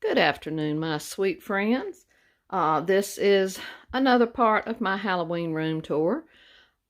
Good afternoon, my sweet friends. This is another part of my Halloween room tour.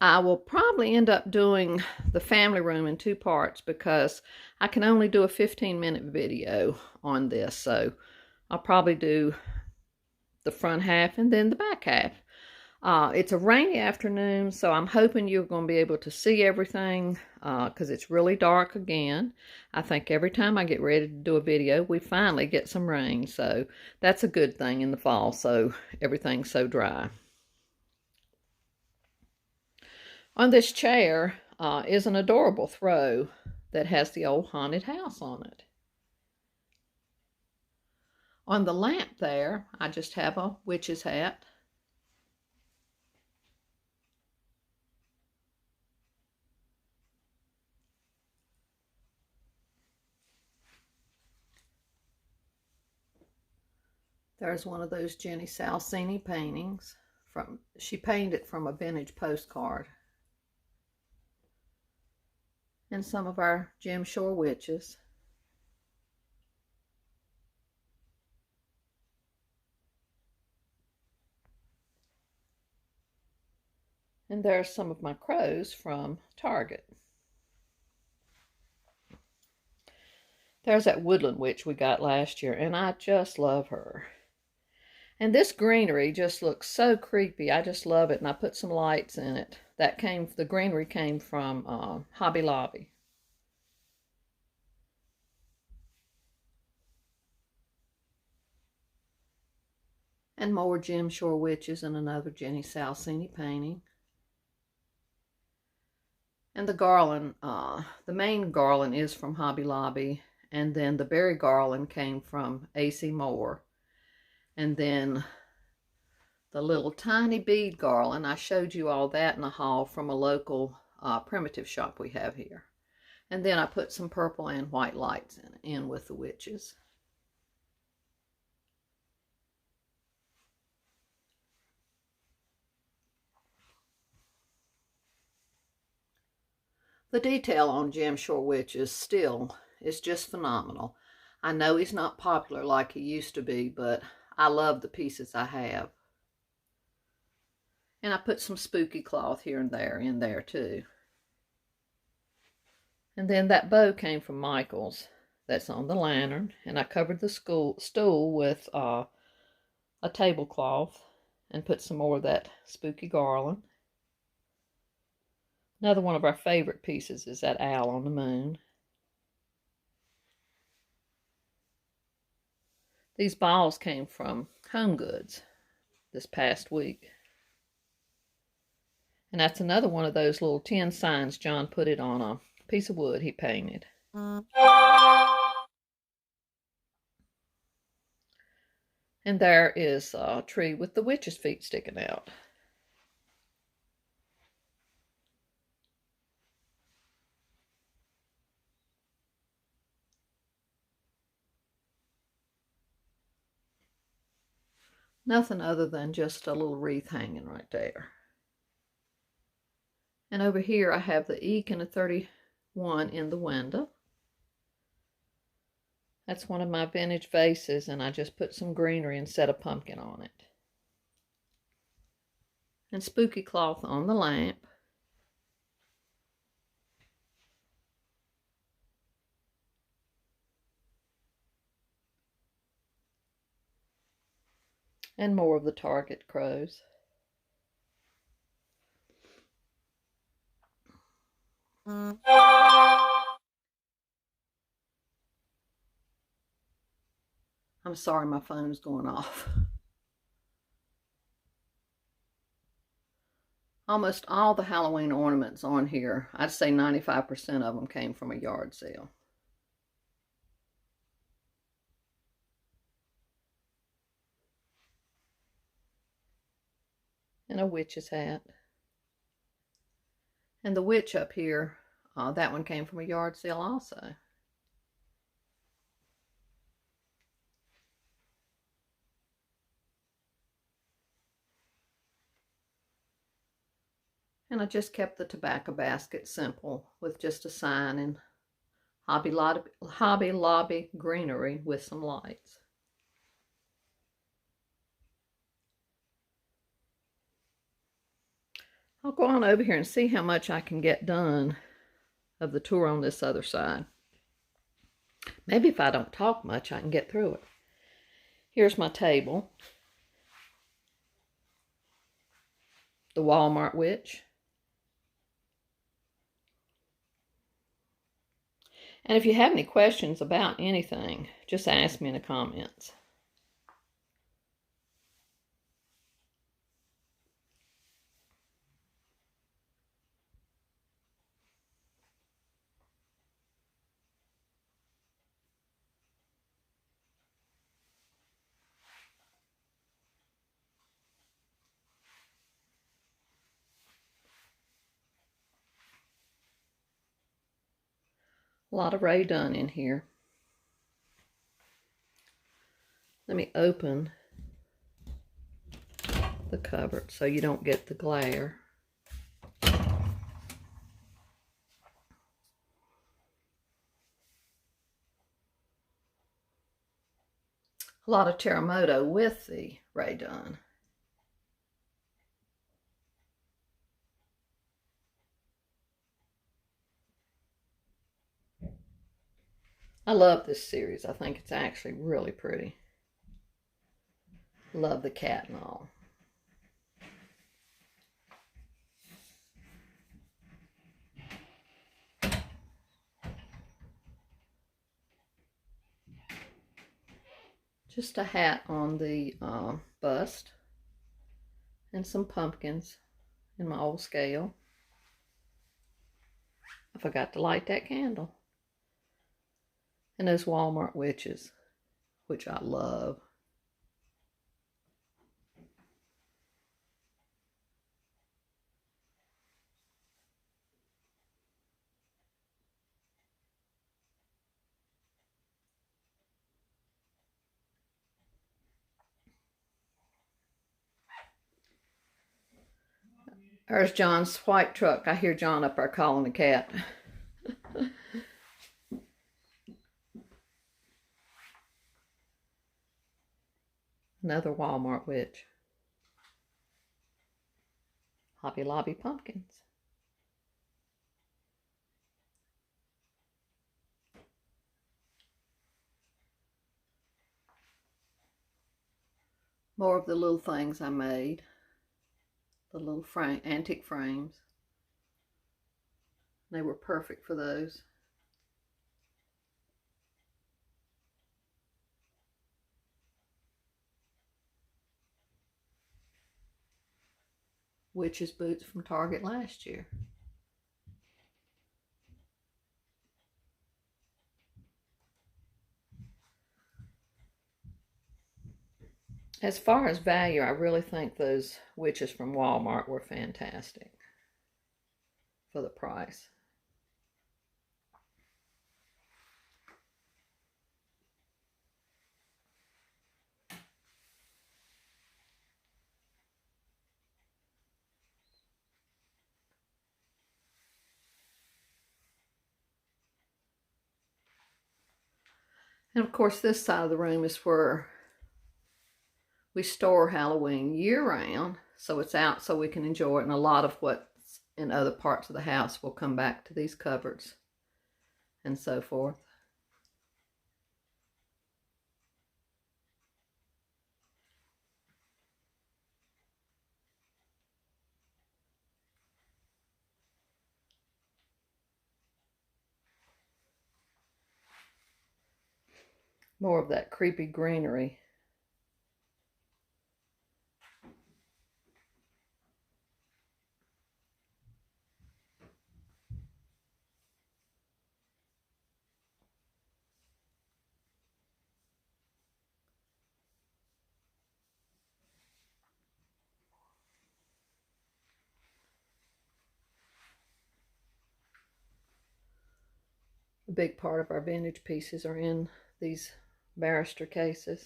I will probably end up doing the family room in two parts because I can only do a 15-minute video on this. So I'll probably do the front half and then the back half. It's a rainy afternoon, so I'm hoping you're going to be able to see everything because it's really dark again. I think every time I get ready to do a video, we finally get some rain, so that's a good thing in the fall, so everything's so dry. On this chair is an adorable throw that has the old haunted house on it. On the lamp there, I just have a witch's hat. There's one of those Jenny Salcini paintings. She painted it from a vintage postcard. And some of our Jim Shore witches. And there's some of my crows from Target. There's that woodland witch we got last year, and I just love her. And this greenery just looks so creepy. I just love it, and I put some lights in it. The greenery came from Hobby Lobby. And more Jim Shore witches and another Jenny Salcini painting. And the garland, the main garland is from Hobby Lobby, and then the berry garland came from A.C. Moore. And then the little tiny bead garland, I showed you all that in a haul from a local primitive shop we have here. And then I put some purple and white lights in with the witches. The detail on Jim Shore witches still is just phenomenal. I know he's not popular like he used to be, but I love the pieces I have. And I put some spooky cloth here and there in there too. And then that bow came from Michael's. That's on the lantern. And I covered the stool with a tablecloth and put some more of that spooky garland. Another one of our favorite pieces is that owl on the moon. These balls came from Home Goods this past week. And that's another one of those little tin signs John put it on a piece of wood he painted. And there is a tree with the witch's feet sticking out. Nothing other than just a little wreath hanging right there. And over here I have the Eek and a 31 in the window. That's one of my vintage vases, and I just put some greenery and set a pumpkin on it. And spooky cloth on the lamp. And more of the Target crows. I'm sorry, my phone's going off. Almost all the Halloween ornaments on here, I'd say 95% of them came from a yard sale. And a witch's hat. And the witch up here, that one came from a yard sale also. And I just kept the tobacco basket simple with just a sign and Hobby Lobby greenery with some lights. I'll go on over here and see how much I can get done of the tour on this other side. Maybe if I don't talk much, I can get through it. Here's my table. The Walmart witch. And if you have any questions about anything, just ask me in the comments. A lot of Rae Dunn in here. Let me open the cupboard so you don't get the glare. A lot of Terremoto with the Rae Dunn. I love this series. I think it's actually really pretty. Love the cat and all. Just a hat on the bust and some pumpkins in my old scale. I forgot to light that candle. And those Walmart witches, which I love. There's John's white truck. I hear John up there calling the cat. Another Walmart witch. Hobby Lobby pumpkins. More of the little things I made. The little antique frames. They were perfect for those. Witch's boots from Target last year. As far as value, I really think those witches from Walmart were fantastic for the price. And of course, this side of the room is where we store Halloween year-round, so it's out so we can enjoy it, and a lot of what's in other parts of the house will come back to these cupboards and so forth. More of that creepy greenery. A big part of our vintage pieces are in these barrister cases.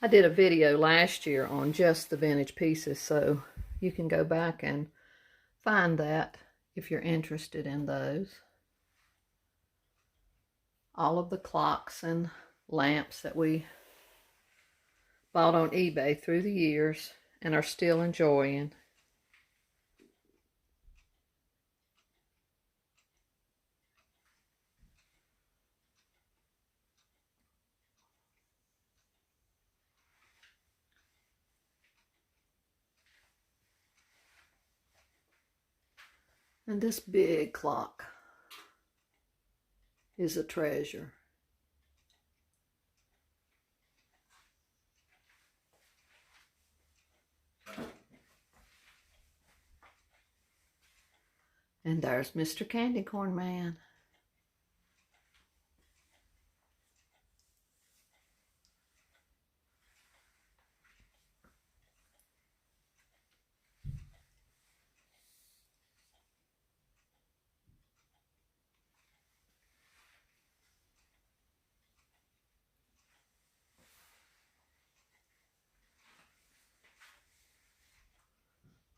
I did a video last year on just the vintage pieces, so you can go back and find that if you're interested in those. All of the clocks and lamps that we bought on eBay through the years and are still enjoying. And this big clock is a treasure. And there's Mr. Candy Corn Man.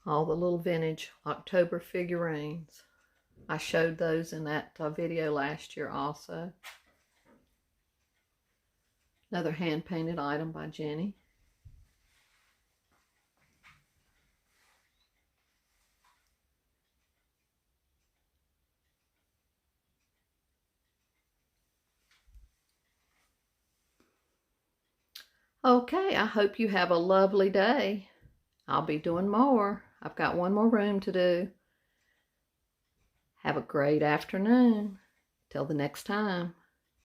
All the little vintage October figurines. I showed those in that video last year also. Another hand-painted item by Jenny. Okay, I hope you have a lovely day. I'll be doing more. I've got one more room to do. Have a great afternoon. Till the next time.